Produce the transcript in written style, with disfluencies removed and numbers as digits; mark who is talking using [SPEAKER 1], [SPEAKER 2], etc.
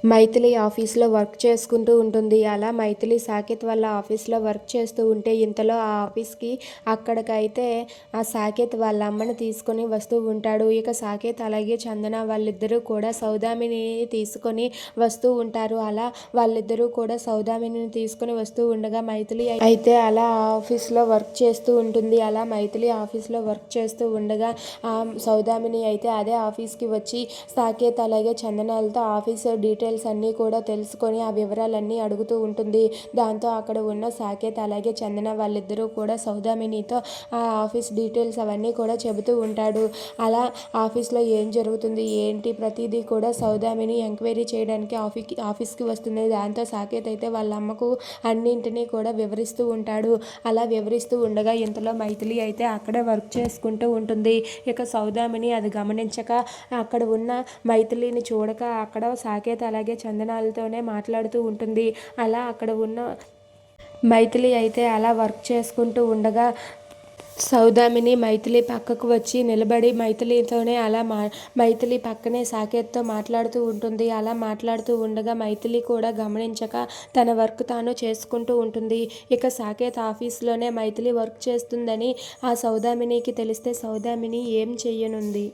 [SPEAKER 1] మైథిలి ఆఫీస్లో వర్క్ చేసుకుంటూ ఉంటుంది. అలా మైథిలి సాకేత్ వాళ్ళ ఆఫీస్లో వర్క్ చేస్తూ ఉంటే ఇంతలో ఆ ఆఫీస్కి అక్కడికైతే ఆ సాకేత్ వాళ్ళ అమ్మని తీసుకొని వస్తూ ఉంటాడు. ఇక సాకేత్ అలాగే చందన వాళ్ళిద్దరూ కూడా సౌదామిని తీసుకొని వస్తూ ఉంటారు. అలా వాళ్ళిద్దరూ కూడా సౌదామిని తీసుకొని వస్తూ ఉండగా మైథిలి అయితే అలా ఆఫీస్లో వర్క్ చేస్తూ ఉంటుంది. అలా మైథిలి ఆఫీస్లో వర్క్ చేస్తూ ఉండగా ఆ సౌదామిని అయితే అదే ఆఫీస్కి వచ్చి సాకేత్ అలాగే చందనాలతో ఆఫీస్ డీటెయిల్స్ అన్నీ కూడా తెలుసుకొని ఆ వివరాలన్నీ అడుగుతూ ఉంటుంది. దాంతో అక్కడ ఉన్న సాకేత్ అలాగే చందన వాళ్ళిద్దరూ కూడా సౌదామినితో ఆ ఆఫీస్ డీటెయిల్స్ అవన్నీ కూడా చెబుతూ ఉంటాడు. అలా ఆఫీస్లో ఏం జరుగుతుంది ఏంటి ప్రతిదీ కూడా సౌదామిని ఎంక్వైరీ చేయడానికి ఆఫీస్కి వస్తుంది. దాంతో సాకేత్ అయితే వాళ్ళ అమ్మకు అన్నింటినీ కూడా వివరిస్తూ ఉంటాడు. అలా వివరిస్తూ ఉండగా ఇంతలో మైథిలి అయితే అక్కడే వర్క్ చేసుకుంటూ ఉంటుంది. ఇక సౌదామిని అది గమనించక అక్కడ ఉన్న మైథిలిని చూడక అక్కడ సాకేత్ అలాగే చందనాలతోనే మాట్లాడుతూ ఉంటుంది. అలా అక్కడ ఉన్న మైథిలి అయితే అలా వర్క్ చేసుకుంటూ ఉండగా సౌదామిని మైథిలి పక్కకు వచ్చి నిలబడి మైథిలితోనే అలా మైథిలి పక్కనే సాకేత్తో మాట్లాడుతూ ఉంటుంది. అలా మాట్లాడుతూ ఉండగా మైథిలి కూడా గమనించక తన వర్క్ తాను చేసుకుంటూ ఉంటుంది. ఇక సాకేత్ ఆఫీస్లోనే మైథిలి వర్క్ చేస్తుందని ఆ సౌదామినికి తెలిస్తే సౌదామిని ఏం చెయ్యనుంది.